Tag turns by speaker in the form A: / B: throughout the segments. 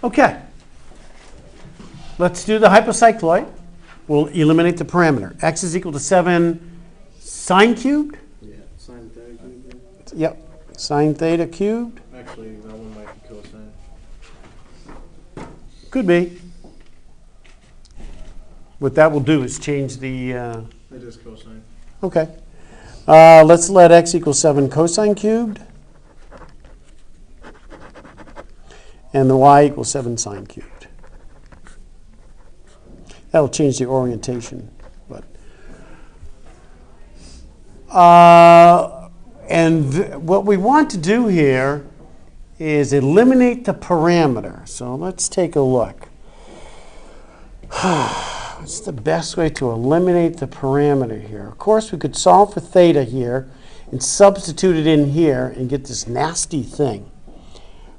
A: Okay. Let's do the hypocycloid. We'll eliminate the parameter. X is equal to 7 sine cubed?
B: Yeah, sine theta cubed.
A: Yep. Sine theta cubed.
B: Actually, that one might be cosine.
A: Could be. What that will do is change the...
B: It is cosine.
A: Okay. Let's let x equal 7 cosine cubed. And the y equals 7 sine cubed. That'll change the orientation. But what we want to do here is eliminate the parameter. So let's take a look. What's the best way to eliminate the parameter here? Of course, we could solve for theta here and substitute it in here and get this nasty thing.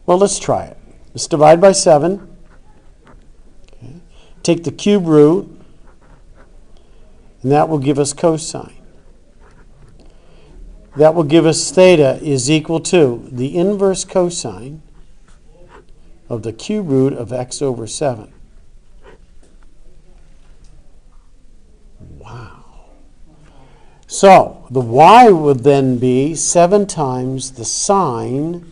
A: Well, let's try it. Let's divide by 7. Okay. Take the cube root, and that will give us cosine. That will give us theta is equal to the inverse cosine of the cube root of x over 7. Wow. So the y would then be 7 times the sine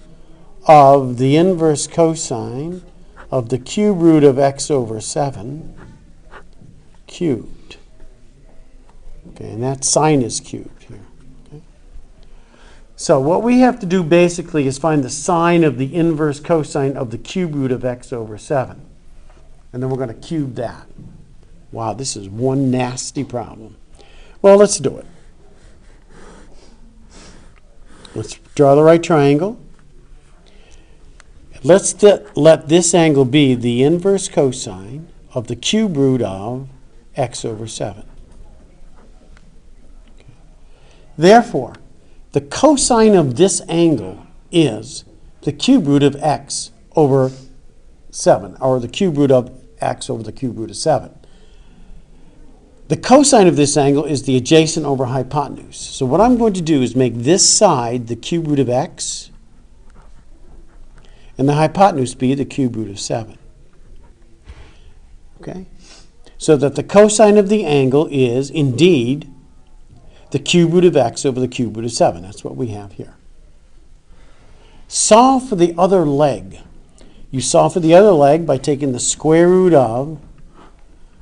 A: of the inverse cosine of the cube root of x over 7 cubed. Okay, and that sine is cubed here. Okay. So what we have to do basically is find the sine of the inverse cosine of the cube root of x over 7. And then we're going to cube that. Wow, this is one nasty problem. Well, let's do it. Let's draw the right triangle. Let's let this angle be the inverse cosine of the cube root of x over 7. Okay. Therefore, the cosine of this angle is the cube root of x over 7, or the cube root of x over the cube root of 7. The cosine of this angle is the adjacent over hypotenuse. So what I'm going to do is make this side the cube root of x, and the hypotenuse be the cube root of 7. Okay? So that the cosine of the angle is indeed the cube root of x over the cube root of 7. That's what we have here. Solve for the other leg. You solve for the other leg by taking the square root of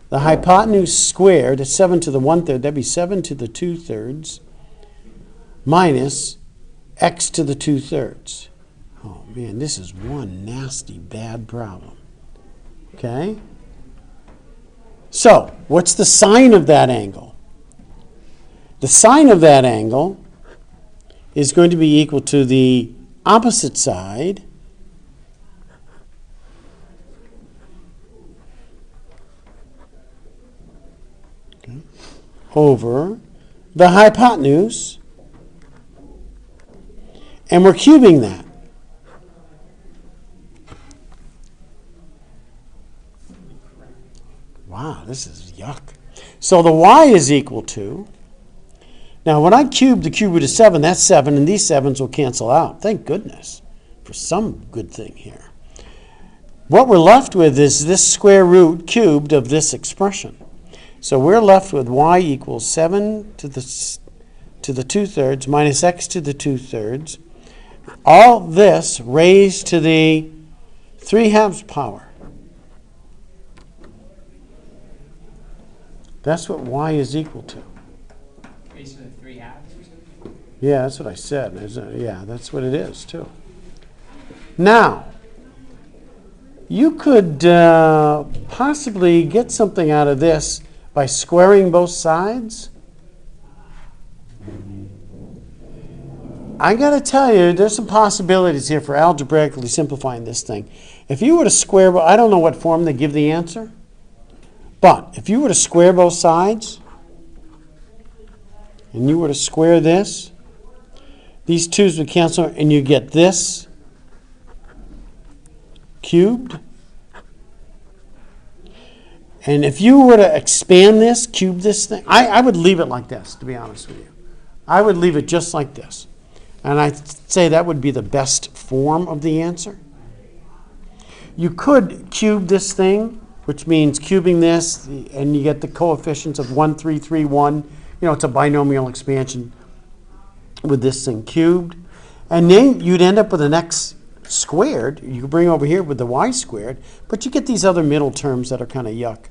A: the hypotenuse squared, that's 7 to the 1/3, that'd be 7 to the 2/3, minus x to the 2/3. Oh man, this is one nasty bad problem. Okay? So, what's the sine of that angle? The sine of that angle is going to be equal to the opposite side over the hypotenuse, and we're cubing that. Wow, this is yuck. So the y is equal to, now when I cube the cube root of 7, that's 7, and these 7s will cancel out. Thank goodness for some good thing here. What we're left with is this square root cubed of this expression. So we're left with y equals 7 to the 2/3 minus x to the 2/3. All this raised to the 3/2 power. That's what y is equal to.
C: Raised to the 3/2?
A: Yeah, that's what I said. Yeah, that's what it is too. Now, you could possibly get something out of this by squaring both sides. I got to tell you, there's some possibilities here for algebraically simplifying this thing. If you were to square, I don't know what form they give the answer, but if you were to square both sides, and you were to square this, these 2's would cancel, and you get this cubed. And if you were to expand this, cube this thing, I would leave it like this, to be honest with you. I would leave it just like this. And I'd say that would be the best form of the answer. You could cube this thing, which means cubing this, and you get the coefficients of 1, 3, 3, 1. You know, it's a binomial expansion with this thing cubed. And then you'd end up with an x squared. You could bring over here with the y squared, but you get these other middle terms that are kind of yuck.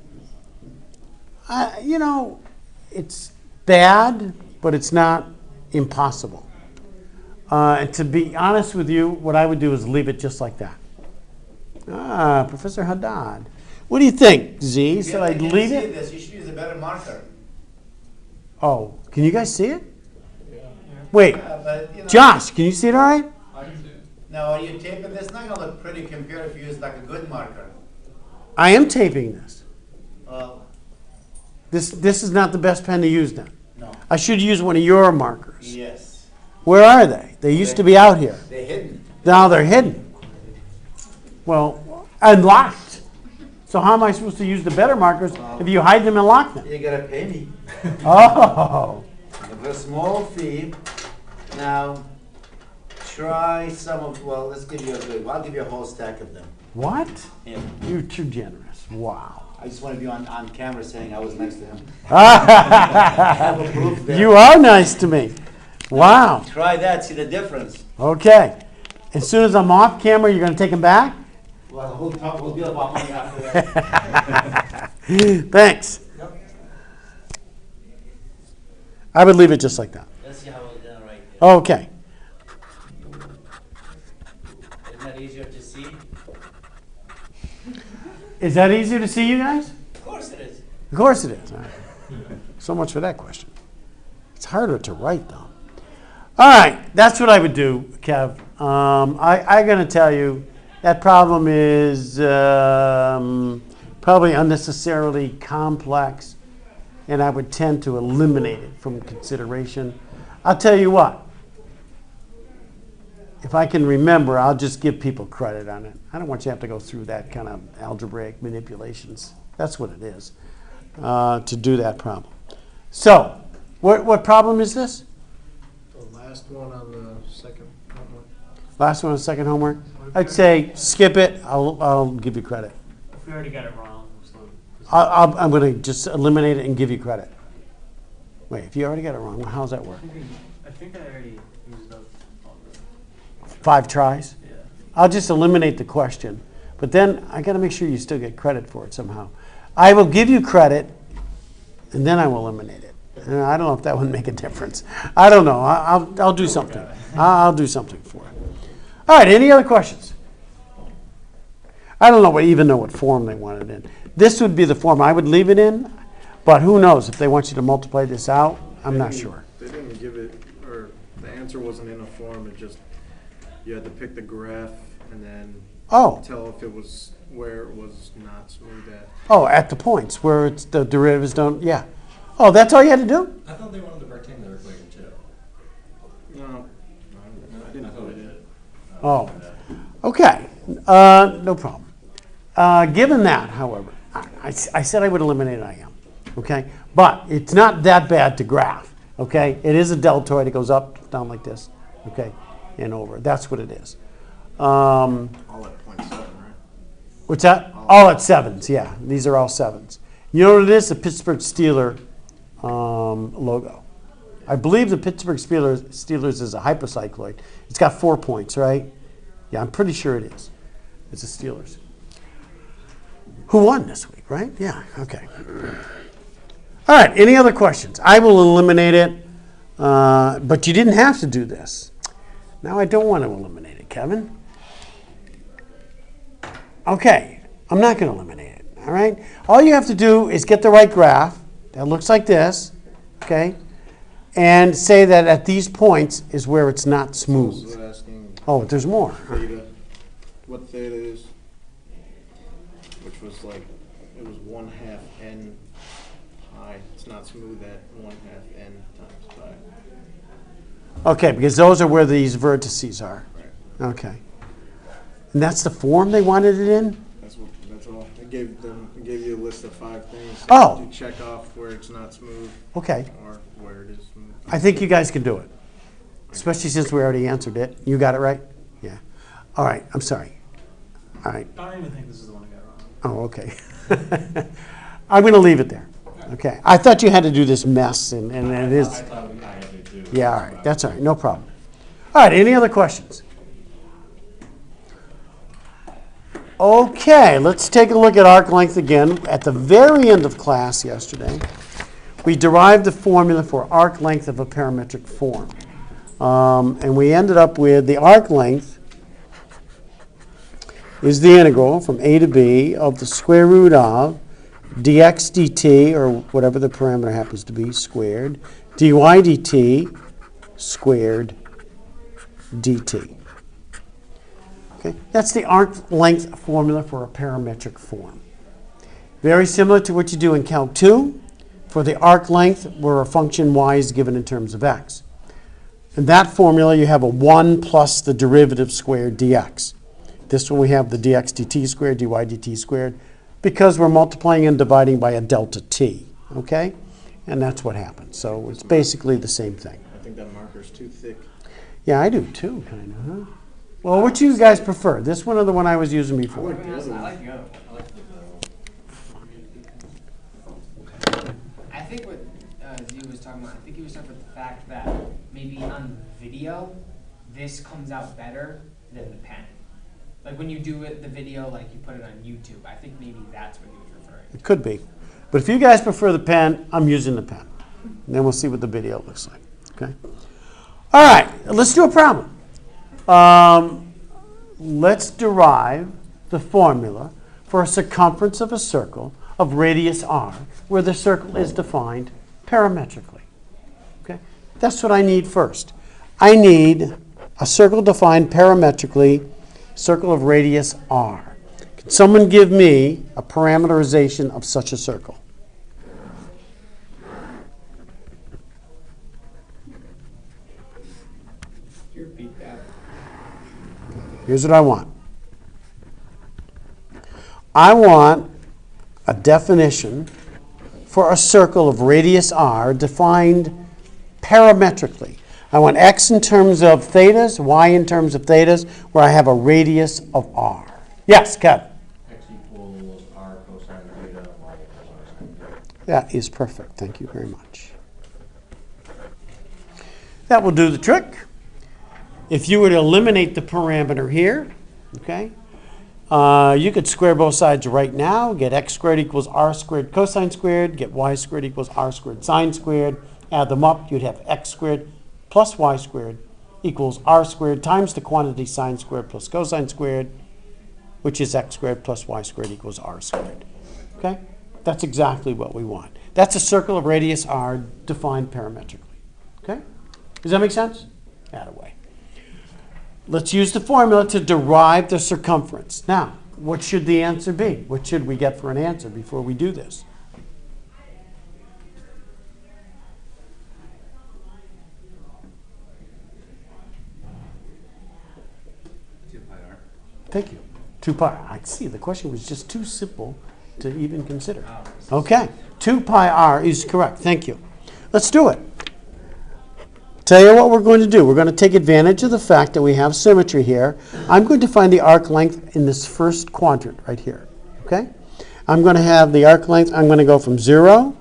A: You know, it's bad, but it's not impossible. And to be honest with you, what I would do is leave it just like that. Professor Haddad. What do you think, Z? Should I leave it?
D: This. You should use a better marker.
A: Oh, can you guys see it? Yeah. Wait,
D: But, you know,
A: Josh, can you see it all right?
D: now, are you taping this? It's not going to look pretty compared if you use like a good marker.
A: I am taping this.
D: Well,
A: This is not the best pen to use now.
D: no.
A: I should use one of your markers.
D: Yes.
A: Where are they? They used to be out here.
D: They're hidden.
A: Now they're hidden. Well, and locked. So how am I supposed to use the better markers if you hide them and lock them?
D: You got to pay me.
A: Oh.
D: For a small fee. Now, try some of, well, let's give you a good one. I'll give you a whole stack of them.
A: What?
D: Yeah.
A: You're too generous. Wow.
D: I just want to be on camera saying I was next to him. I have a proof there.
A: You are nice to me. Wow.
D: Try that, see the difference.
A: Okay. As soon as I'm off camera, you're going to take them back?
D: Well, we'll deal about money after that.
A: Thanks.
D: Yep.
A: I would leave it just like that.
D: Let's see how we'll do right there.
A: Okay.
D: Isn't that easier to see?
A: Is that easier to see, you guys?
D: Of course it is.
A: Of course it is. All right. So much for that question. It's harder to write, though. All right. That's what I would do, Kev. I'm going to tell you that problem is probably unnecessarily complex, and I would tend to eliminate it from consideration. I'll tell you what. If I can remember, I'll just give people credit on it. I don't want you to have to go through that kind of algebraic manipulations. That's what it is, to do that problem. So, what problem is this?
B: The last one on the second homework.
A: Last one on second homework? I'd say skip it. I'll give you credit.
C: If we already got it wrong, so
A: I'm going to just eliminate it and give you credit. Wait, if you already got it wrong, how does that work?
C: I think I already used up all the.
A: 5 tries?
C: Yeah.
A: I'll just eliminate the question, but then I got to make sure you still get credit for it somehow. I will give you credit, and then I will eliminate it. And I don't know if that would make a difference. I don't know. I'll do something. I'll do something for it. All right. Any other questions? I don't know even know what form they want it in. This would be the form I would leave it in, but who knows if they want you to multiply this out? I'm not sure.
B: They didn't give it, or the answer wasn't in a form. It just, you had to pick the graph and then
A: Oh.
B: tell if it was where it was not smooth at.
A: Oh, at the points where it's the derivatives don't. Yeah. Oh, that's all you had to do?
E: I thought they wanted the rectangular equation too.
B: No, I didn't put it in.
A: Oh, okay. No problem. Given that, however, I said I would eliminate IM, okay? But it's not that bad to graph, okay? It is a deltoid. It goes up, down like this, okay, and over. That's what it is.
B: All at 0.7, right?
A: What's that? All at 7s, yeah. These are all 7s. You know what it is? The Pittsburgh Steelers logo. I believe the Pittsburgh Steelers is a Hypo Cycloid. It's got 4 points, right? Yeah, I'm pretty sure it is. It's the Steelers. Who won this week, right? Yeah, okay. All right, any other questions? I will eliminate it, but you didn't have to do this. Now I don't want to eliminate it, Kevin. Okay, I'm not going to eliminate it, all right? All you have to do is get the right graph that looks like this, okay? And say that at these points is where it's not smooth.
B: So asking
A: Oh, but there's more.
B: theta, what theta is, which was like, it was 1/2 n pi. It's not smooth at 1/2 n times pi.
A: Okay, because those are where these vertices are.
B: Right.
A: Okay. And that's the form they wanted it in?
B: That's all. It gave you a list of 5 things.
A: Oh.
B: You check off where it's not smooth
A: Okay.
B: or where it is smooth.
A: I think you guys can do it, especially since we already answered it. You got it right? Yeah. All right, I'm sorry. All right.
C: I don't even think this is the one I got wrong.
A: Oh, okay. I'm going to leave it there. Okay. I thought you had to do this mess, and it is.
E: I thought I had to too.
A: Yeah, all right. That's all right. No problem. All right. Any other questions? Okay. Let's take a look at arc length again. At the very end of class yesterday, we derived the formula for arc length of a parametric form. And we ended up with the arc length is the integral from a to b of the square root of dx dt, or whatever the parameter happens to be, squared, dy dt squared dt. Okay, that's the arc length formula for a parametric form. Very similar to what you do in Calc 2 for the arc length, where a function y is given in terms of x. In that formula, you have a 1 plus the derivative squared dx. This one we have the dx dt squared, dy dt squared, because we're multiplying and dividing by a delta t, okay? And that's what happens. So it's basically the same thing.
B: I think that marker's too thick.
A: Yeah, I do too, kind of, huh? Well, which do you guys prefer? This one or the one I was using before?
C: I like the other one.
E: I like the
F: I think what Z was talking about, I think he was talking about the fact that maybe on video, this comes out better than the pen. Like when you do it, the video, like you put it on YouTube, I think maybe that's what he was referring to.
A: It could be. But if you guys prefer the pen, I'm using the pen. And then we'll see what the video looks like, okay? All right, let's do a problem. Let's derive the formula for a circumference of a circle of radius r, where the circle is defined parametrically. Okay? That's what I need first. I need a circle defined parametrically, circle of radius r. Can someone give me a parameterization of such a circle?
B: Can you repeat that?
A: Here's what I want. I want a definition for a circle of radius r defined parametrically. I want x in terms of thetas, y in terms of thetas, where I have a radius of r. Yes, Kev?
E: X equals r cosine theta, y equals r sin theta.
A: That is perfect. Thank you very much. That will do the trick. If you were to eliminate the parameter here, okay, you could square both sides right now, get x squared equals r squared cosine squared, get y squared equals r squared sine squared, add them up, you'd have x squared plus y squared equals r squared times the quantity sine squared plus cosine squared, which is x squared plus y squared equals r squared. Okay? That's exactly what we want. That's a circle of radius r defined parametrically. Okay? Does that make sense? Attaway. Let's use the formula to derive the circumference. Now, what should the answer be? What should we get for an answer before we do this? Thank you. 2 pi. I see. The question was just too simple to even consider. Okay. 2 pi r is correct. Thank you. Let's do it. Tell you what we're going to do. We're going to take advantage of the fact that we have symmetry here. I'm going to find the arc length in this first quadrant right here. Okay? I'm going to have the arc length. I'm going to go from 0.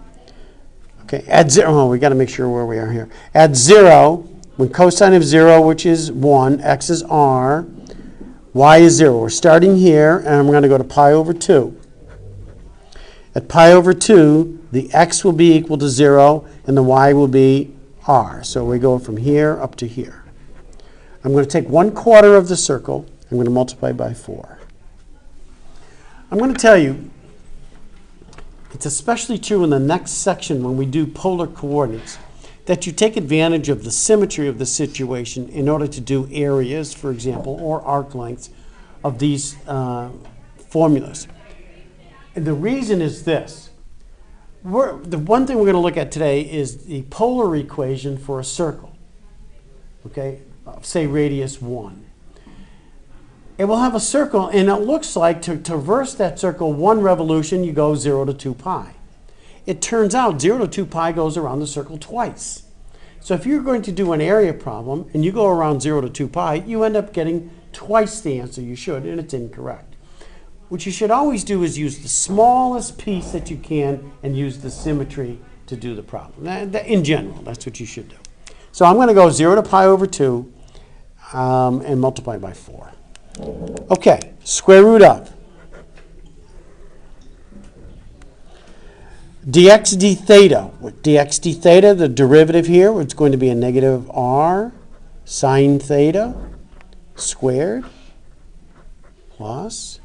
A: Okay, add 0. Oh, we got to make sure where we are here. Add 0. When cosine of 0, which is 1, x is r, y is 0. We're starting here, and I'm going to go to pi over 2. At pi over 2, the x will be equal to 0, and the y will be r. So we go from here up to here. I'm going to take 1/4 of the circle. I'm going to multiply by 4. I'm going to tell you, it's especially true in the next section when we do polar coordinates, that you take advantage of the symmetry of the situation in order to do areas, for example, or arc lengths of these formulas. And the reason is this. The one thing we're going to look at today is the polar equation for a circle, okay, say radius 1. It will have a circle, and it looks like to traverse that circle 1 revolution, you go 0 to 2 pi. It turns out 0 to 2 pi goes around the circle twice. So if you're going to do an area problem, and you go around 0 to 2 pi, you end up getting twice the answer you should, and it's incorrect. what you should always do is use the smallest piece that you can and use the symmetry to do the problem. In general, that's what you should do. So I'm going to go 0 to pi over 2 and multiply by 4. Okay, square root of dx d theta. With dx d theta, the derivative here, it's going to be a negative r sine theta squared plus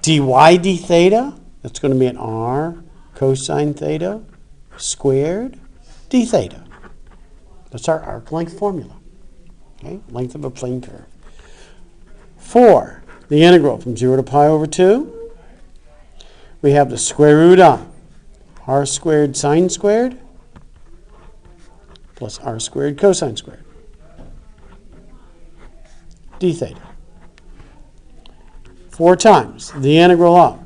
A: dy d theta, that's going to be an r cosine theta squared d theta. That's our arc length formula. Okay, length of a plane curve. 4, the integral from 0 to pi over 2. We have the square root of r squared sine squared plus r squared cosine squared d theta. 4 times the integral of.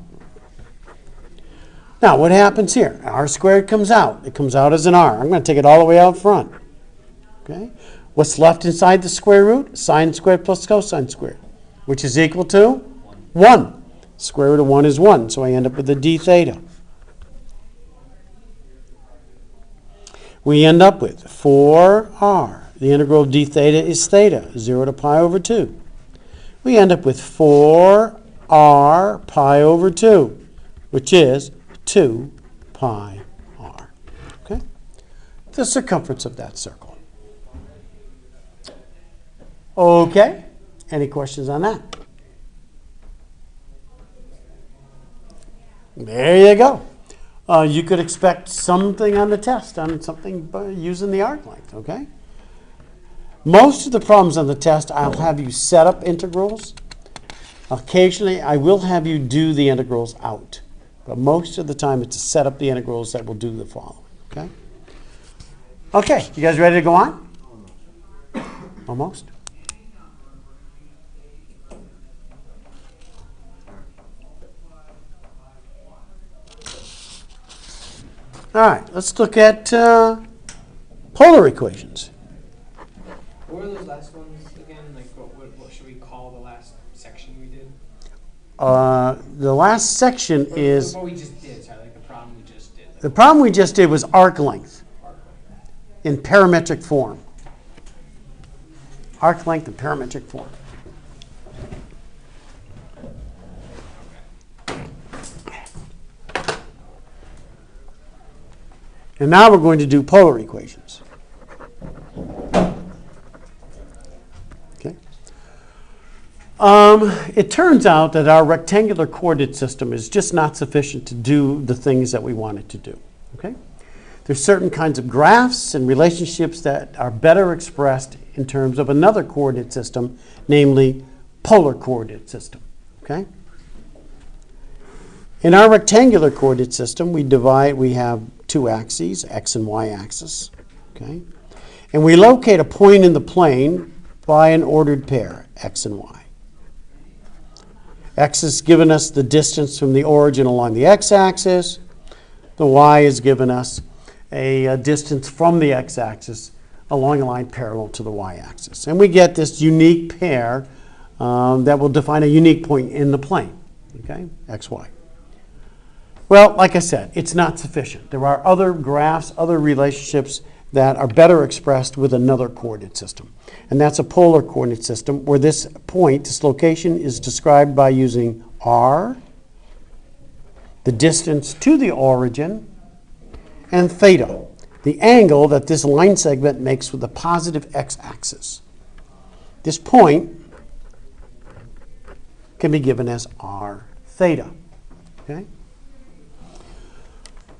A: Now, what happens here? R squared comes out. It comes out as an r. I'm going to take it all the way out front. Okay? What's left inside the square root? Sine squared plus cosine squared, which is equal to 1. Square root of 1 is 1, so I end up with a d theta. We end up with 4r. The integral of d theta is theta, 0 to pi over 2. We end up with 4r pi over 2, which is 2 pi r. Okay? The circumference of that circle. Okay? Any questions on that? There you go. You could expect something on the test, on something using the arc length, okay? Most of the problems on the test, I'll have you set up integrals. Occasionally, I will have you do the integrals out. But most of the time, it's to set up the integrals that will do the following, okay? Okay, you guys ready to go on? Almost. All right, let's look at polar equations.
F: What were those last ones again? Like, what should we call the last section we did?
A: The last section is...
F: What we just did, sorry, like the problem we just did.
A: The problem we just did was arc length in parametric form. Arc length in parametric form. And now we're going to do polar equations. Okay. It turns out that our rectangular coordinate system is just not sufficient to do the things that we want it to do. Okay. There's certain kinds of graphs and relationships that are better expressed in terms of another coordinate system, namely polar coordinate system. Okay. In our rectangular coordinate system, we have 2 axes, x and y axis, okay? And we locate a point in the plane by an ordered pair, x and y. X has given us the distance from the origin along the x-axis. The y has given us a distance from the x-axis along a line parallel to the y-axis. And we get this unique pair that will define a unique point in the plane, okay, x, y. Well, like I said, it's not sufficient. There are other graphs, other relationships that are better expressed with another coordinate system. And that's a polar coordinate system where this point, this location, is described by using r, the distance to the origin, and theta, the angle that this line segment makes with the positive x-axis. This point can be given as r theta. Okay?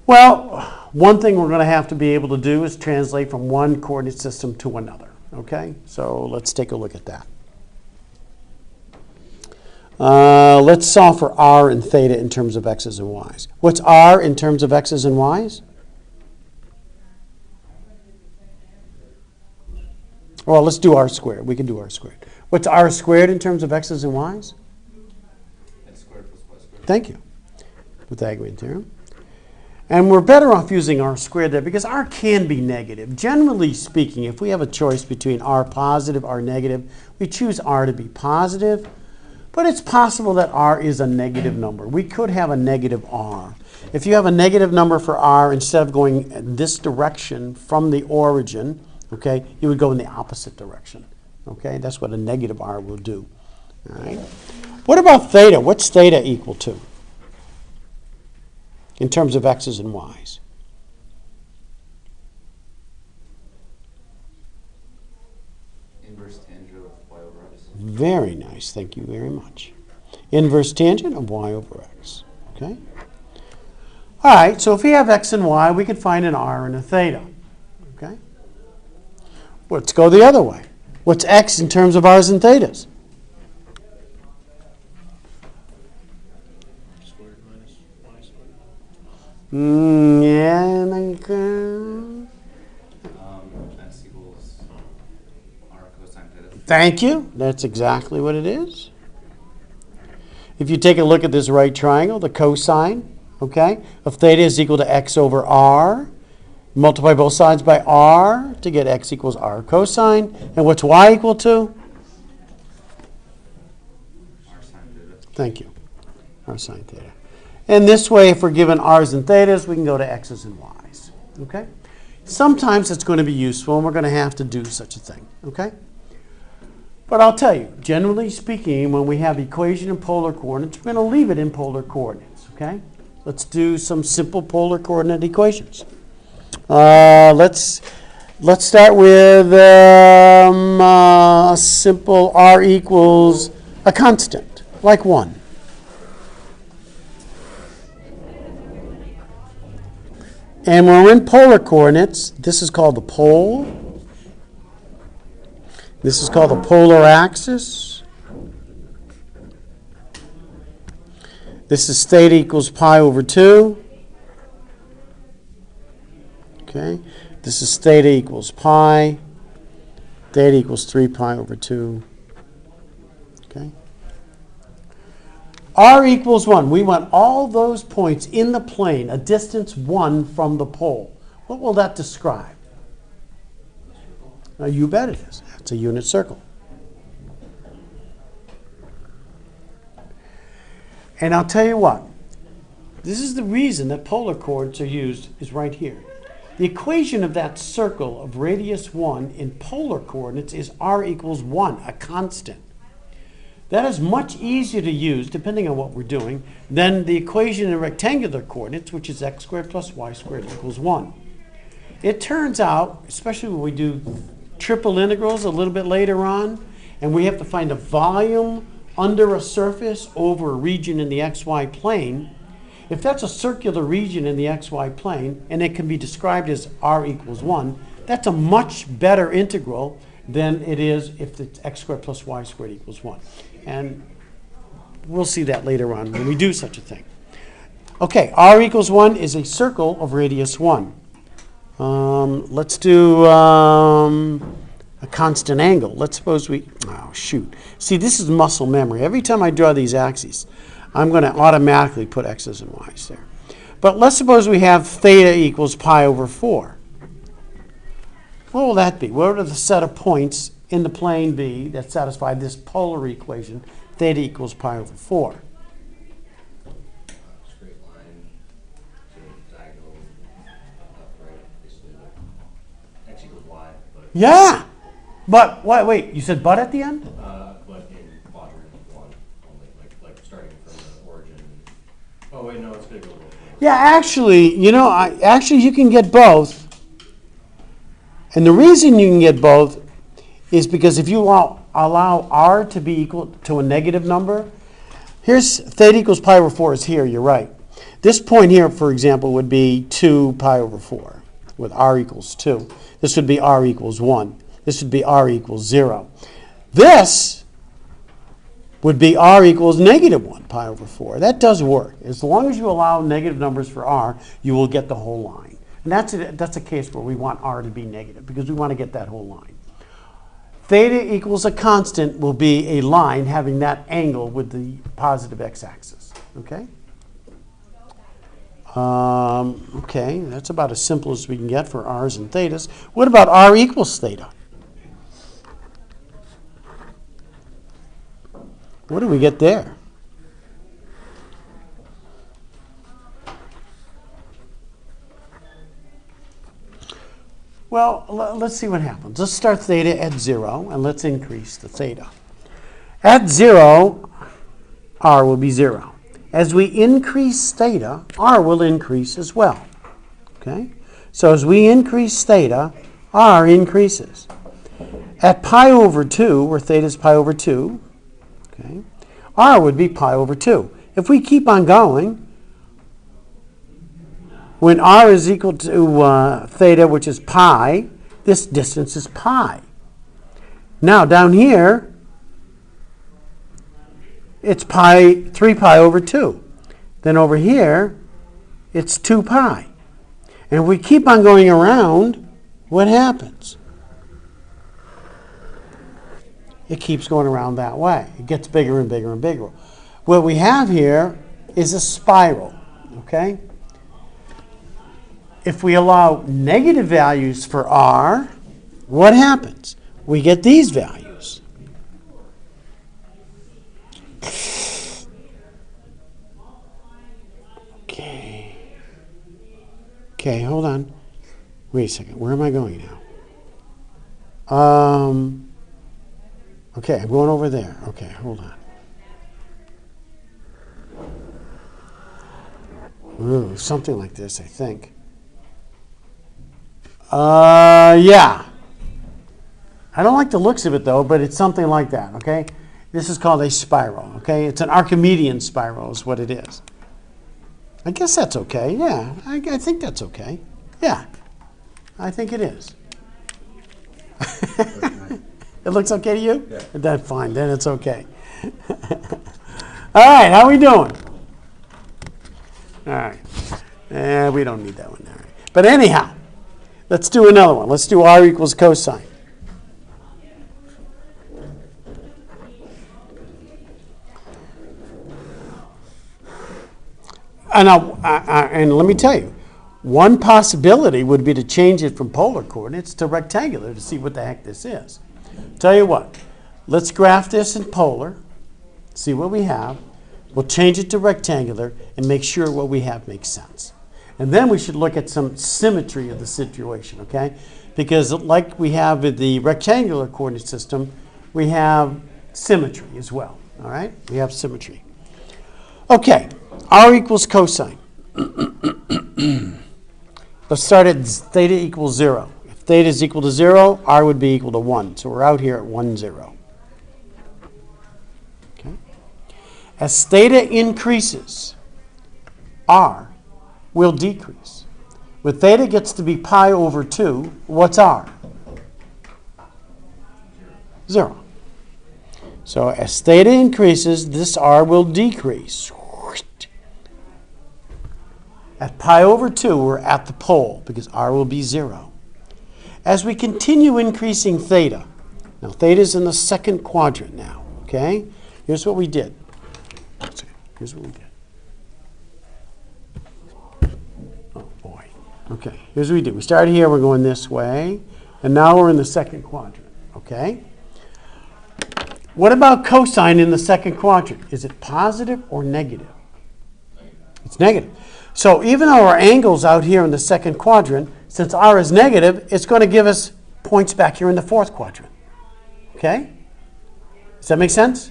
A: Well, one thing we're going to have to be able to do is translate from one coordinate system to another. Okay, so let's take a look at that. Let's solve for r and theta in terms of x's and y's. What's r in terms of x's and y's? Well, let's do r squared. We can do r squared. What's r squared in terms of x's and y's?
E: X squared plus y squared.
A: Thank you. Pythagorean theorem. And we're better off using r squared there because r can be negative. Generally speaking, if we have a choice between r positive, r negative, we choose r to be positive. But it's possible that r is a negative number. We could have a negative r. If you have a negative number for r, instead of going in this direction from the origin, okay, you would go in the opposite direction. Okay, that's what a negative r will do. All right. What about theta? What's theta equal to in terms of x's and y's?
E: Inverse tangent of y over x.
A: Very nice. Thank you very much. Inverse tangent of y over x. Okay. All right. So if we have x and y, we can find an r and a theta. Okay. Let's go the other way. What's x in terms of r's and thetas?
B: Squared minus y squared.
A: Yeah.
E: X equals r cosine theta.
A: Thank you. That's exactly what it is. If you take a look at this right triangle, the cosine, okay, of theta is equal to x over r. Multiply both sides by r to get x equals r cosine. And what's y equal to?
E: R sine theta.
A: Thank you. R sine theta. And this way, if we're given r's and thetas, we can go to x's and y's. Okay? Sometimes it's going to be useful, and we're going to have to do such a thing. Okay? But I'll tell you, generally speaking, when we have equation in polar coordinates, we're going to leave it in polar coordinates. Okay? Let's do some simple polar coordinate equations. Let's start with a simple r equals a constant, like 1. And when we're in polar coordinates, this is called the pole. This is called the polar axis. This is theta equals pi over 2. Okay. This is theta equals pi. Theta equals 3 pi over 2. Okay. R equals 1. We want all those points in the plane, a distance 1 from the pole. What will that describe? Now, you bet it is. It's a unit circle. And I'll tell you what. This is the reason that polar coordinates are used, is right here. The equation of that circle of radius 1 in polar coordinates is r equals 1, a constant. That is much easier to use, depending on what we're doing, than the equation in rectangular coordinates, which is x squared plus y squared equals 1. It turns out, especially when we do triple integrals a little bit later on, and we have to find a volume under a surface over a region in the xy plane, if that's a circular region in the xy plane, and it can be described as r equals 1, that's a much better integral than it is if it's x squared plus y squared equals 1. And we'll see that later on when we do such a thing. Okay, r equals 1 is a circle of radius 1. Let's do a constant angle. Let's suppose we, oh shoot. See, this is muscle memory. Every time I draw these axes, I'm going to automatically put x's and y's there. But let's suppose we have theta equals pi over 4. What will that be? What are the set of points in the plane B that satisfy this polar equation, theta equals pi over 4?
E: Straight line to diagonal upright, basically like x equals y, but
A: Yeah! But, wait, you said but at the end?
E: but in quadrant 1 only, like starting from the origin. Oh wait, no, it's gonna go.
A: Yeah, actually, actually you can get both. And the reason you can get both is because if you allow r to be equal to a negative number, here's theta equals pi over 4 is here, you're right. This point here, for example, would be 2 pi over 4 with r equals 2. This would be r equals 1. This would be r equals 0. This would be r equals negative 1 pi over 4. That does work. As long as you allow negative numbers for r, you will get the whole line. And that's a case where we want r to be negative because we want to get that whole line. Theta equals a constant will be a line having that angle with the positive x-axis. Okay? Okay, that's about as simple as we can get for r's and thetas. What about r equals theta? What do we get there? Well, let's see what happens. Let's start theta at 0, and let's increase the theta. At 0, r will be 0. As we increase theta, r will increase as well. Okay? So as we increase theta, r increases. At pi over 2, where theta is pi over 2, okay, r would be pi over 2. If we keep on going, when r is equal to theta, which is pi, this distance is pi. Now down here, it's 3 pi over 2. Then over here, it's 2 pi. And if we keep on going around, what happens? It keeps going around that way. It gets bigger and bigger and bigger. What we have here is a spiral, okay? If we allow negative values for r, what happens? We get these values. Okay, hold on. Wait a second. Where am I going now? Okay, I'm going over there. Okay, hold on. Ooh, something like this, I think. Yeah. I don't like the looks of it, though, but it's something like that, okay? This is called a spiral, okay? It's an Archimedean spiral is what it is. I guess that's okay, yeah. I think that's okay. Yeah, I think it is. It looks okay to you? Yeah. That's fine, then it's okay. All right, how we doing? All right. We don't need that one. All right. But anyhow, let's do another one. Let's do r equals cosine. And let me tell you, one possibility would be to change it from polar coordinates to rectangular to see what the heck this is. Tell you what, let's graph this in polar, see what we have. We'll change it to rectangular and make sure what we have makes sense. And then we should look at some symmetry of the situation, okay? Because like we have with the rectangular coordinate system, we have symmetry as well, all right? We have symmetry. Okay, r equals cosine. Let's start at theta equals 0. If theta is equal to 0, r would be equal to 1. So we're out here at 1, 0. Okay. As theta increases, r will decrease. When theta gets to be pi over 2, what's r? 0. So as theta increases, this r will decrease. At pi over 2, we're at the pole because r will be 0. As we continue increasing theta, now theta is in the second quadrant now, okay? Here's what we did. Here's what we did. Oh, boy. Okay, here's what we did. We started here, we're going this way, and now we're in the second quadrant, okay? What about cosine in the second quadrant? Is it positive or negative? It's negative. So even though our angle's out here in the second quadrant, since r is negative, it's going to give us points back here in the fourth quadrant. Okay? Does that make sense?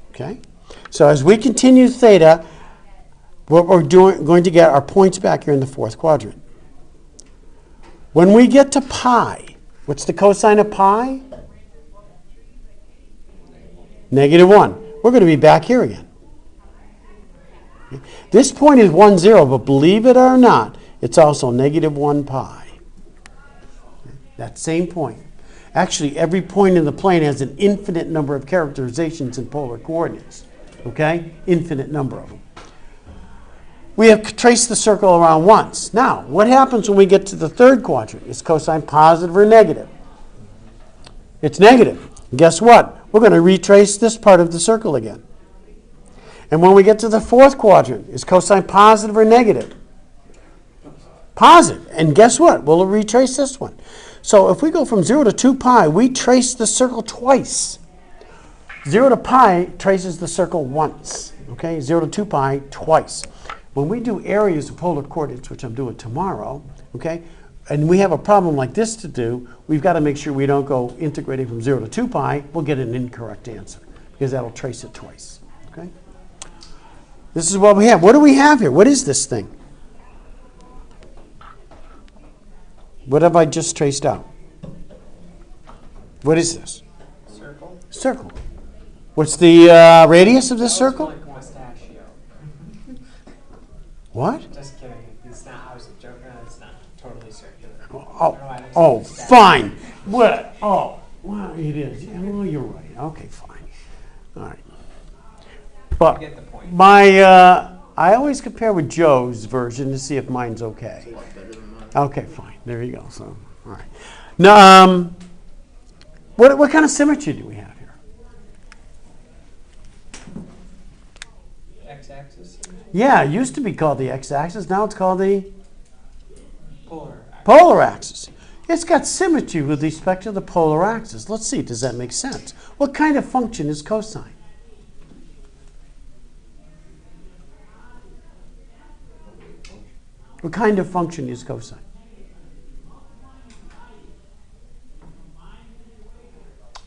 A: Okay. So as we continue theta, what we're going to get our points back here in the fourth quadrant. When we get to pi, what's the cosine of pi? -1. We're going to be back here again. This point is 1, 0, but believe it or not, it's also -1 pi. That same point. Actually, every point in the plane has an infinite number of characterizations in polar coordinates. Okay? Infinite number of them. We have traced the circle around once. Now, what happens when we get to the third quadrant? Is cosine positive or negative? It's negative. Guess what? We're going to retrace this part of the circle again. And when we get to the fourth quadrant, is cosine positive or negative? Positive. And guess what? We'll retrace this one. So if we go from 0 to 2 pi, we trace the circle twice. 0 to pi traces the circle once. Okay, 0 to 2 pi twice. When we do areas of polar coordinates, which I'm doing tomorrow, okay, and we have a problem like this to do, we've got to make sure we don't go integrating from 0 to 2 pi. We'll get an incorrect answer because that'll trace it twice. Okay. This is what we have. What do we have here? What is this thing? What have I just traced out? What is this?
F: Circle.
A: Circle. What's the radius of this circle?
F: Like mustachio.
A: What?
F: Just kidding. It's not. I was joking. It's not totally circular.
A: Oh, fine. What? Oh, well, it is. Yeah, well, you're right. Okay, fine. All right. But
F: get the point.
A: I always compare with Joe's version to see if mine's okay.
B: It's a lot better than mine.
A: Okay, fine. There you go. So, all right. Now, what kind of symmetry do we have here?
F: X-axis.
A: Yeah, it used to be called the x-axis. Now it's called the
F: Polar. Axis.
A: polar axis. It's got symmetry with respect to the polar axis. Let's see, does that make sense? What kind of function is cosine? What kind of function is cosine?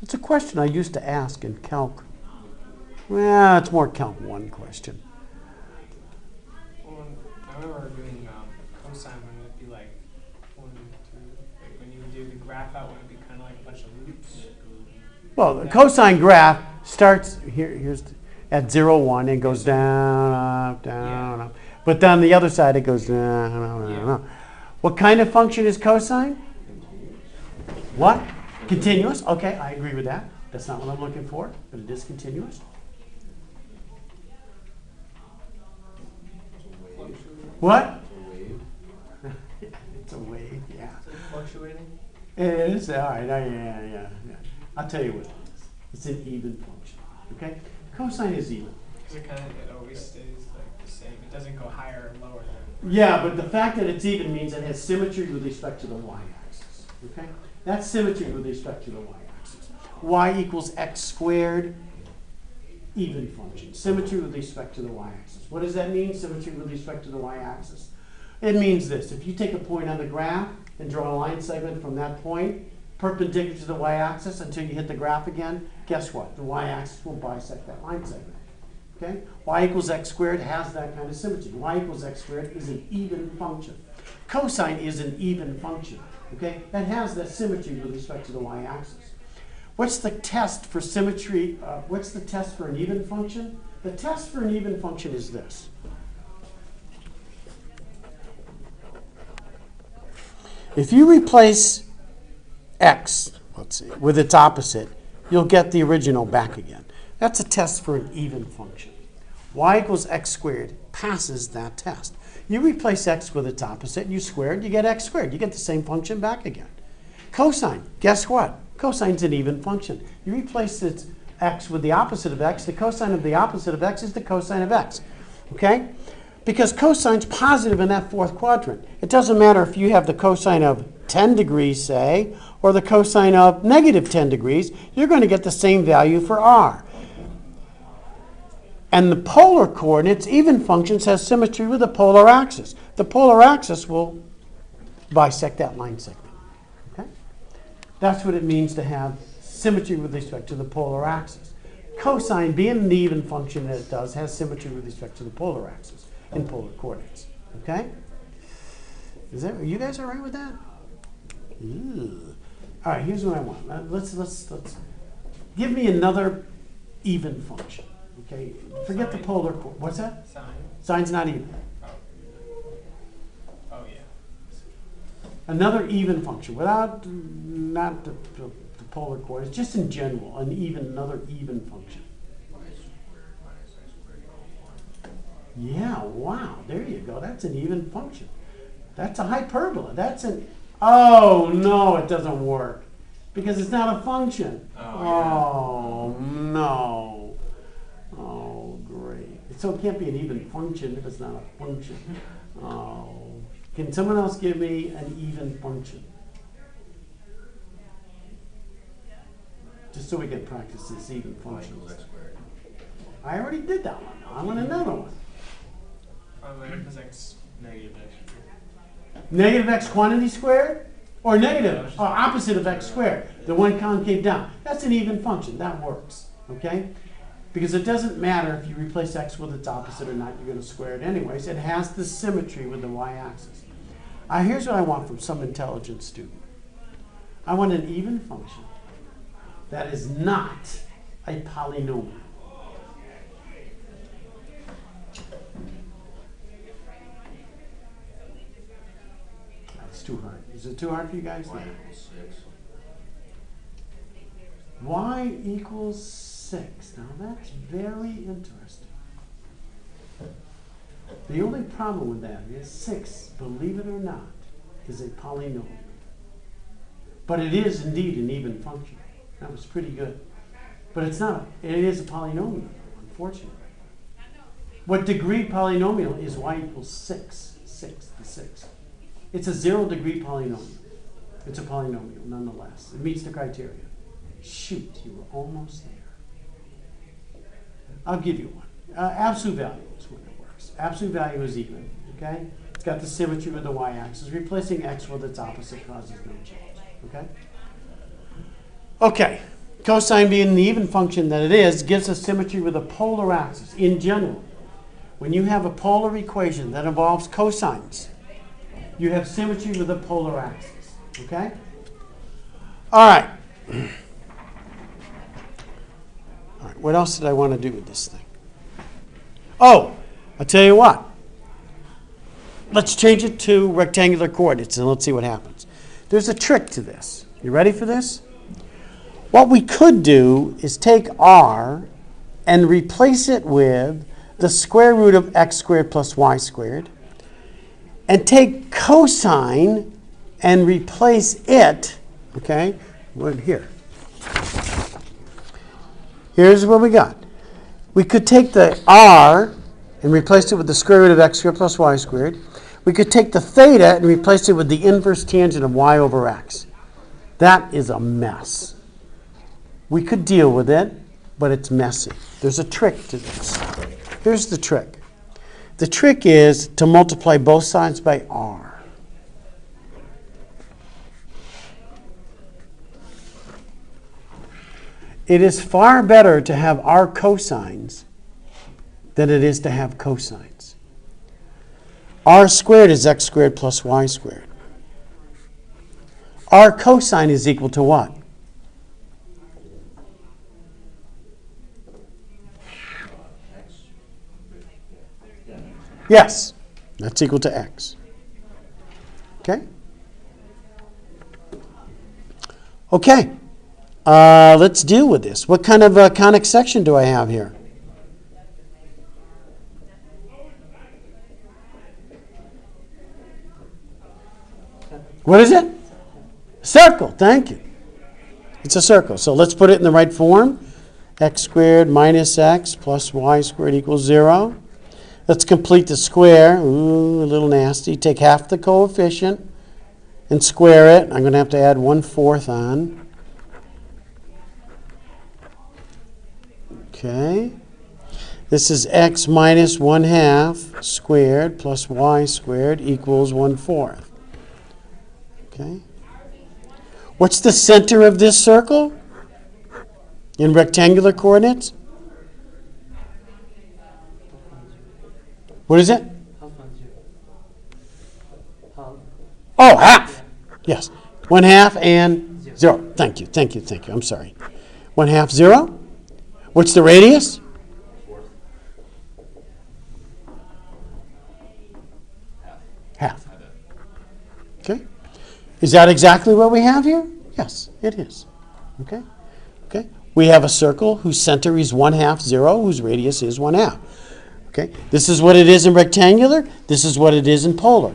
A: It's a question I used to ask in Calc. Well, it's more Calc 1 question.
F: Well, I remember doing cosine when it would be like 1, 2. Like when you would do the graph out, when it would be kind of like a bunch of loops.
A: Well, the cosine graph starts here's at 0, 1 and goes down, up, down, up. But on the other side, it goes down, down, down, down. What kind of function is cosine? What? Continuous? Okay, I agree with that. That's not what I'm looking for, but it is continuous. What? It's a wave, yeah.
F: Fluctuating.
A: It is? All right, yeah. I'll tell you what it is. It's an even function, okay? Cosine is even.
F: Because it always stays like the same. It doesn't go higher or lower than.
A: Yeah, but the fact that it's even means it has symmetry with respect to the y-axis, okay? That's symmetry with respect to the y-axis. Y equals x squared, even function. Symmetry with respect to the y-axis. What does that mean, symmetry with respect to the y-axis? It means this. If you take a point on the graph and draw a line segment from that point, perpendicular to the y-axis until you hit the graph again, guess what? The y-axis will bisect that line segment. Okay? Y equals x squared has that kind of symmetry. Y equals x squared is an even function. Cosine is an even function. Okay? That has that symmetry with respect to the y-axis. What's the test for symmetry? What's the test for an even function? The test for an even function is this. If you replace x, let's see, with its opposite, you'll get the original back again. That's a test for an even function. Y equals x squared passes that test. You replace x with its opposite, you square it, you get x squared. You get the same function back again. Cosine, guess what? Cosine's an even function. You replace its x with the opposite of x, the cosine of the opposite of x is the cosine of x. Okay? Because cosine's positive in that fourth quadrant. It doesn't matter if you have the cosine of 10 degrees, say, or the cosine of negative 10 degrees, you're going to get the same value for r. And the polar coordinates, even functions, has symmetry with the polar axis. The polar axis will bisect that line segment. Okay? That's what it means to have symmetry with respect to the polar axis. Cosine, being an even function that it does, has symmetry with respect to the polar axis in polar coordinates. Okay? Are you guys all right with that? Ooh. All right, here's what I want. Let's give me another even function. Okay, forget
F: Sine.
A: the polar. What's that?
F: Sine.
A: Sine's not even.
F: Oh yeah.
A: Another even function without not the polar coordinates, just in general, another even function. Yeah, wow, there you go. That's an even function. That's a hyperbola. That's an. Oh no, it doesn't work because it's not a function. Oh no. Oh, great. So it can't be an even function if it's not a function. Oh. Can someone else give me an even function? just so we can practice this even
E: Y
A: function.
E: equals x squared.
A: I already did that one. I want another one.
C: Because x negative x.
A: Negative x quantity squared? Or negative, or opposite of x squared. The one concave down. That's an even function. That works. Okay? Because it doesn't matter if you replace x with its opposite or not. You're going to square it anyways. It has the symmetry with the y-axis. Here's what I want from some intelligent student. I want an even function that is not a polynomial. That's too hard. Is it too hard for you guys?
E: Y equals 6.
A: Y equals 6. Now that's very interesting. The only problem with that is 6, believe it or not, is a polynomial. But it is indeed an even function. That was pretty good. But it's not. It is a polynomial, unfortunately. What degree polynomial is y equals 6? 6, the 6. It's a 0-degree polynomial. It's a polynomial, nonetheless. It meets the criteria. Shoot, you were almost there. I'll give you one. Absolute value is when it works. Absolute value is even, okay? It's got the symmetry with the y-axis. Replacing x with its opposite causes no change, okay? Okay, cosine being the even function that it is, gives us symmetry with a polar axis. In general, when you have a polar equation that involves cosines, you have symmetry with a polar axis, okay? All right. All right, what else did I want to do with this thing? Oh, I'll tell you what. Let's change it to rectangular coordinates and let's see what happens. There's a trick to this. You ready for this? What we could do is take r and replace it with the square root of x squared plus y squared, and take cosine and replace it, okay, with here. Here's what we got. We could take the r and replace it with the square root of x squared plus y squared. We could take the theta and replace it with the inverse tangent of y over x. That is a mess. We could deal with it, but it's messy. There's a trick to this. Here's the trick. The trick is to multiply both sides by r. It is far better to have r cosines than it is to have cosines. R squared is x squared plus y squared. R cosine is equal to what? Yes, that's equal to x. Okay? Okay, let's deal with this. What kind of conic section do I have here? What is it? Circle, thank you. It's a circle. So let's put it in the right form. X squared minus x plus y squared equals 0. Let's complete the square. Ooh, a little nasty. Take half the coefficient and square it. I'm going to have to add 1/4 on. Okay. This is x minus 1/2 squared plus y squared equals 1/4. Okay. What's the center of this circle in rectangular coordinates? What is it?
C: Half on 0. Half.
A: Oh, half. Yes. 1/2 and 0. Thank you. Thank you. Thank you. I'm sorry. 1/2, 0. What's the radius?
E: 4.
A: Half. Okay. Is that exactly what we have here? Yes, it is. Okay. Okay. We have a circle whose center is 1/2, 0, whose radius is 1/2. Okay. This is what it is in rectangular. This is what it is in polar.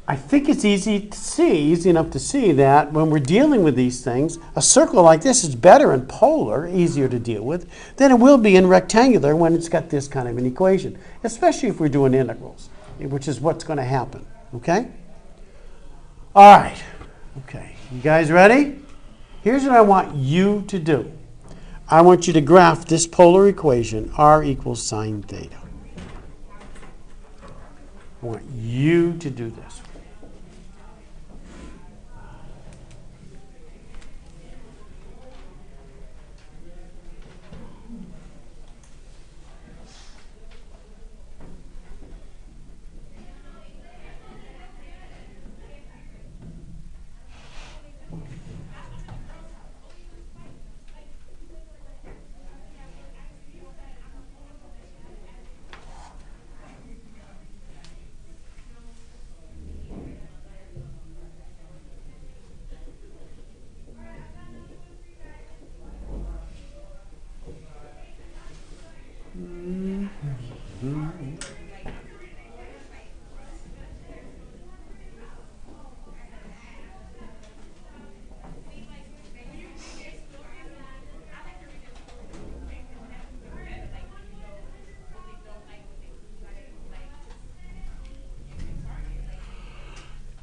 A: I think it's easy enough to see that when we're dealing with these things, a circle like this is better in polar, easier to deal with, than it will be in rectangular when it's got this kind of an equation, especially if we're doing integrals, which is what's going to happen. Okay? All right. Okay. You guys ready? Here's what I want you to do. I want you to graph this polar equation, r equals sine theta. I want you to do this.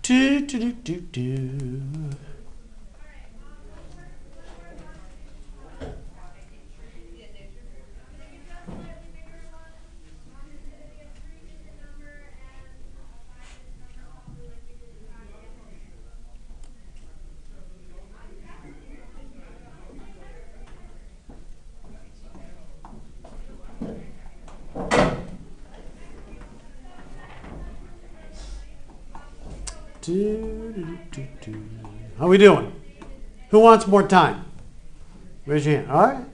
A: Do, do, do, do, do. How we doing? Who wants more time? Raise your hand. All right.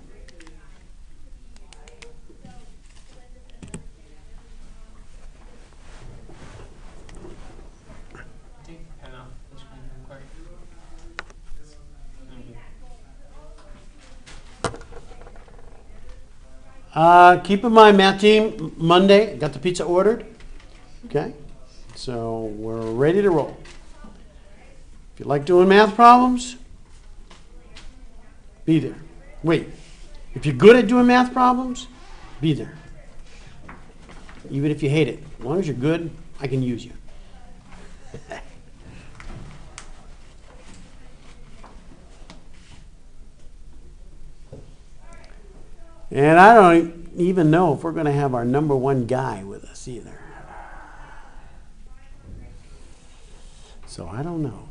A: Keep in mind, math team, Monday, got the pizza ordered. Okay, so we're ready to roll. If you like doing math problems, be there. Wait, if you're good at doing math problems, be there. Even if you hate it, as long as you're good, I can use you. And I don't even know if we're going to have our number one guy with us either. So I don't know.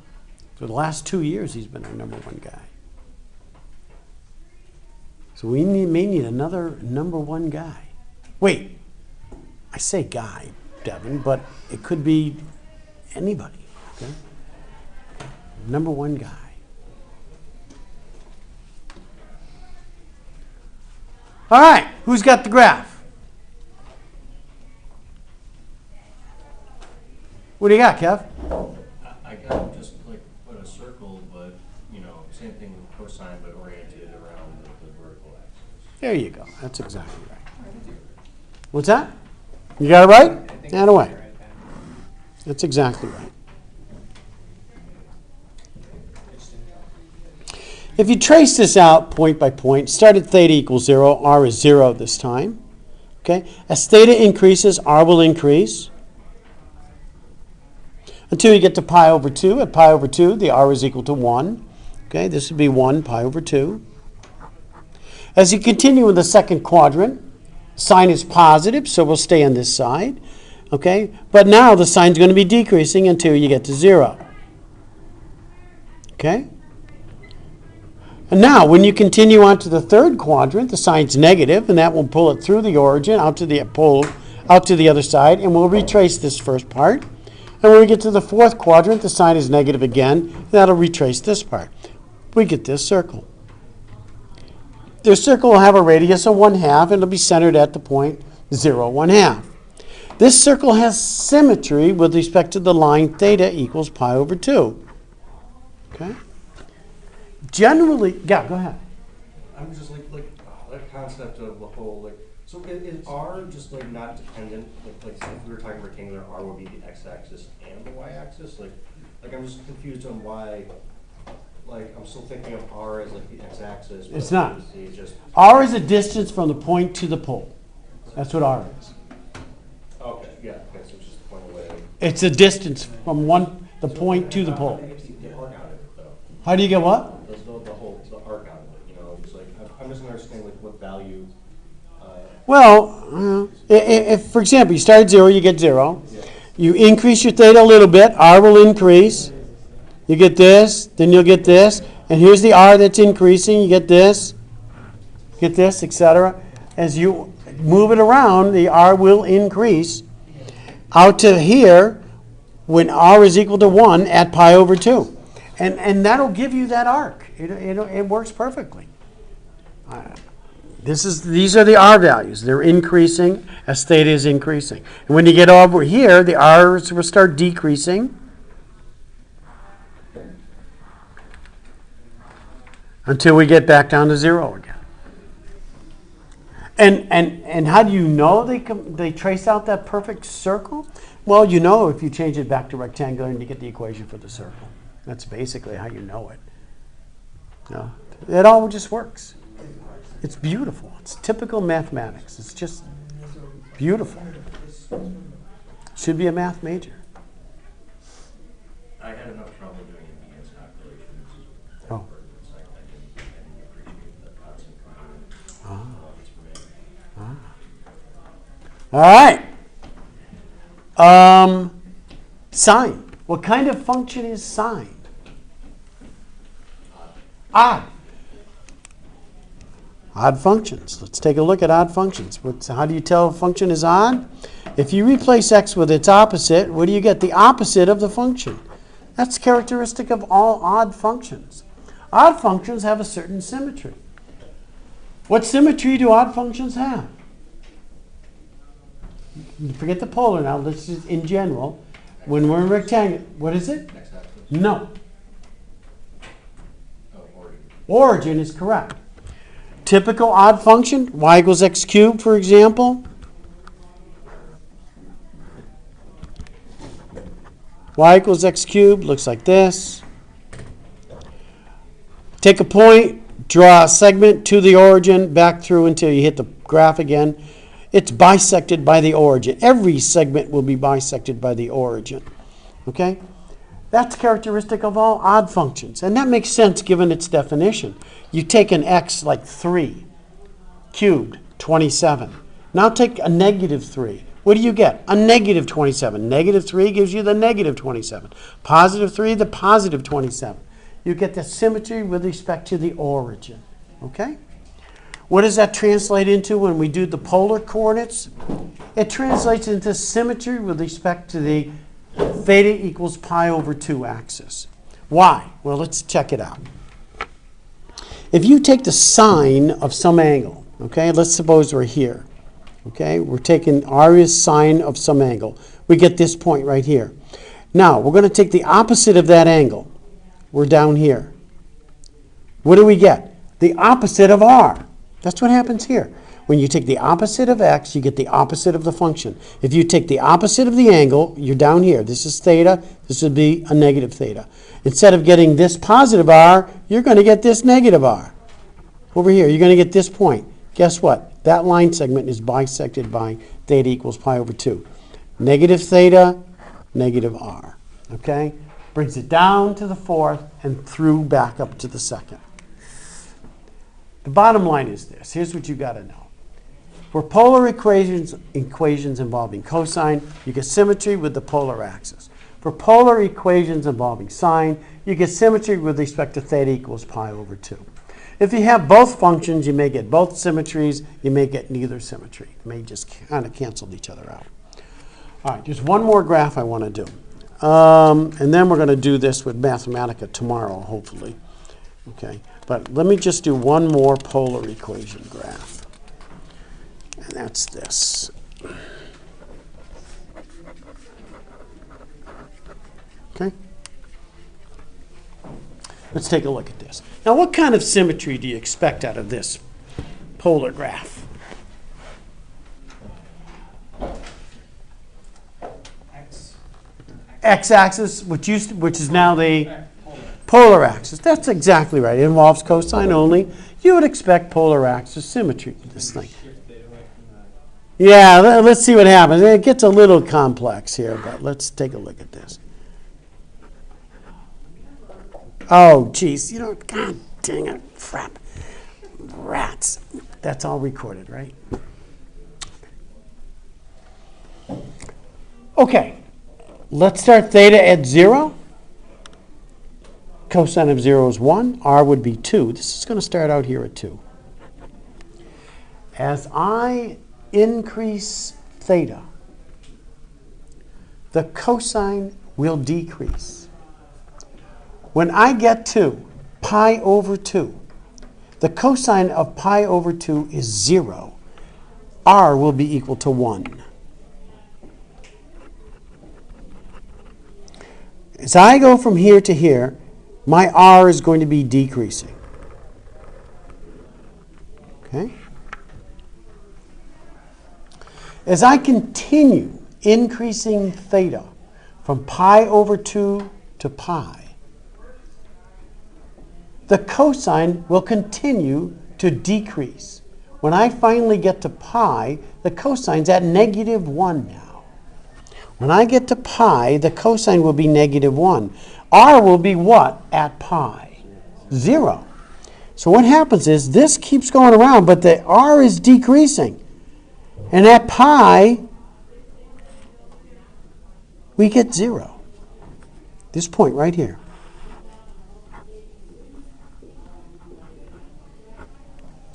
A: For the last 2 years, he's been our number one guy. So we may need another number one guy. Wait, I say guy, Devin, but it could be anybody. Okay? Number one guy. All right, who's got the graph? What do you got, Kev?
E: I got just like put a circle, but you know, same thing with cosine, but oriented around the vertical axis.
A: There you go. That's exactly right. What's that? You got it right? And away. That's exactly right. If you trace this out point by point, start at theta equals 0, r is 0 this time. Okay? As theta increases, r will increase. Until you get to pi over 2. At pi over 2, the r is equal to 1. Okay? This would be 1 pi over 2. As you continue in the second quadrant, sign is positive, so we'll stay on this side. Okay? But now the sign's going to be decreasing until you get to 0. Okay? And now, when you continue on to the third quadrant, the sign's negative, and that will pull it through the origin out to the other side, and we'll retrace this first part. And when we get to the fourth quadrant, the sign is negative again, and that'll retrace this part. We get this circle. This circle will have a radius of 1/2, and it'll be centered at the point 0, 1/2. This circle has symmetry with respect to the line theta equals pi over 2. Okay? Generally, yeah, go ahead.
E: I'm just like that concept of the whole so is R just not dependent like if we were talking rectangular, R would be the x-axis and the y-axis like I'm just confused on why I'm still thinking of R as the x-axis.
A: It's not.
E: Just
A: R is a distance from the point to the pole. That's what R is.
E: okay, yeah, okay, so it's just the point away.
A: It's a distance from the point to the pole. How do you get what?
E: The whole
A: Well, if, for example, you start at 0, you get 0. You increase your theta a little bit, r will increase. You get this, then you'll get this. And here's the r that's increasing. You get this, etc. As you move it around, the r will increase. Out to here, when r is equal to 1, add pi over 2. And that'll give you that arc. It works perfectly. These are the r values. They're increasing as theta is increasing. And when you get over here, the r's will start decreasing until we get back down to 0 again. And how do you know they trace out that perfect circle? Well, you know if you change it back to rectangular and you get the equation for the circle. That's basically how you know it. No, it all just works. It's beautiful. It's typical mathematics. It's just beautiful. Should be a math major.
E: I had enough trouble doing advanced calculations.
A: Oh.
E: I didn't appreciate the constant
A: All right. Sine. What kind of function is sine? Odd. Odd functions. Let's take a look at odd functions. How do you tell a function is odd? If you replace x with its opposite, what do you get? The opposite of the function. That's characteristic of all odd functions. Odd functions have a certain symmetry. What symmetry do odd functions have? Forget the polar now. Let's just in general. When we're in rectangle, what is it? No. Origin is correct. Typical odd function, y equals x cubed, for example. Y equals x cubed looks like this. Take a point, draw a segment to the origin, back through until you hit the graph again. It's bisected by the origin. Every segment will be bisected by the origin. Okay? That's characteristic of all odd functions. And that makes sense given its definition. You take an x like 3 cubed, 27. Now take a negative 3. What do you get? A negative 27. Negative 3 gives you the negative 27. Positive 3, the positive 27. You get the symmetry with respect to the origin. Okay? What does that translate into when we do the polar coordinates? It translates into symmetry with respect to the theta equals pi over 2 axis. Why? Well, let's check it out. If you take the sine of some angle, okay, let's suppose we're here. Okay, we're taking r is sine of some angle. We get this point right here. Now, we're going to take the opposite of that angle. We're down here. What do we get? The opposite of r. That's what happens here. When you take the opposite of x, you get the opposite of the function. If you take the opposite of the angle, you're down here. This is theta. This would be a negative theta. Instead of getting this positive r, you're going to get this negative r. Over here, you're going to get this point. Guess what? That line segment is bisected by theta equals pi over 2. Negative theta, negative r. Okay? Brings it down to the fourth and through back up to the second. The bottom line is this. Here's what you got to know. For polar equations involving cosine, you get symmetry with the polar axis. For polar equations involving sine, you get symmetry with respect to theta equals pi over 2. If you have both functions, you may get both symmetries. You may get neither symmetry. They may just kind of cancel each other out. All right, there's one more graph I want to do. And then we're going to do this with Mathematica tomorrow, hopefully. Okay, but let me just do one more polar equation graph. And that's this. Okay? Let's take a look at this. Now, what kind of symmetry do you expect out of this polar graph? X-axis, which is now the polar axis. That's exactly right. It involves cosine only. You would expect polar axis symmetry with this thing. Yeah, let's see what happens. It gets a little complex here, but let's take a look at this. Oh, geez, God dang it, crap. Rats. That's all recorded, right? Okay, let's start theta at 0. Cosine of 0 is 1. R would be 2. This is going to start out here at 2. As I increase theta, the cosine will decrease. When I get to pi over 2, the cosine of pi over 2 is 0. R will be equal to 1. As I go from here to here, my R is going to be decreasing. Okay? As I continue increasing theta from pi over 2 to pi, the cosine will continue to decrease. When I finally get to pi, the cosine's at -1 now. When I get to pi, the cosine will be -1. R will be what at pi? 0. So what happens is this keeps going around, but the R is decreasing. And at pi, we get 0. This point right here.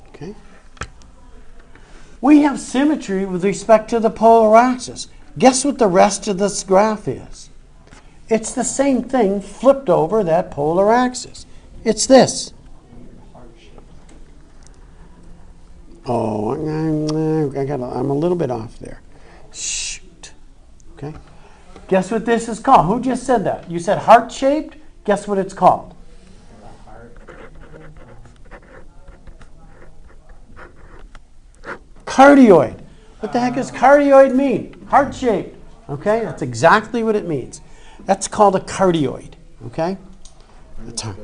A: Okay? We have symmetry with respect to the polar axis. Guess what the rest of this graph is? It's the same thing flipped over that polar axis. It's this. Oh, I'm a little bit off there. Shoot. Okay. Guess what this is called? Who just said that? You said heart-shaped? Guess what it's called? Cardioid. What the heck does cardioid mean? Heart-shaped. Okay, that's exactly what it means. That's called a cardioid. Okay? That's hard.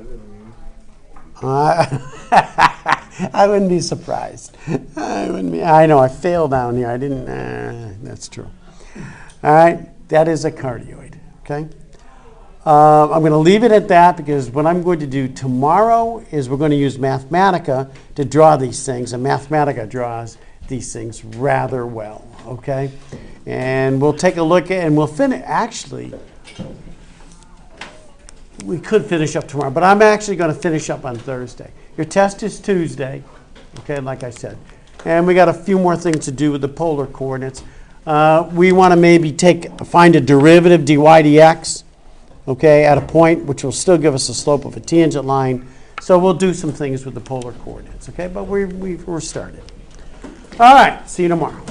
A: I wouldn't be surprised. I know, I failed down here. I didn't. That's true. All right, that is a cardioid. Okay? I'm going to leave it at that because what I'm going to do tomorrow is we're going to use Mathematica to draw these things, and Mathematica draws these things rather well. Okay? And we'll take a look at, and we'll finish. Actually, we could finish up tomorrow, but I'm actually going to finish up on Thursday. Your test is Tuesday, okay, like I said. And we got a few more things to do with the polar coordinates. We want to maybe find a derivative dy dx, okay, at a point which will still give us a slope of a tangent line. So we'll do some things with the polar coordinates, okay, but we're started. All right, see you tomorrow.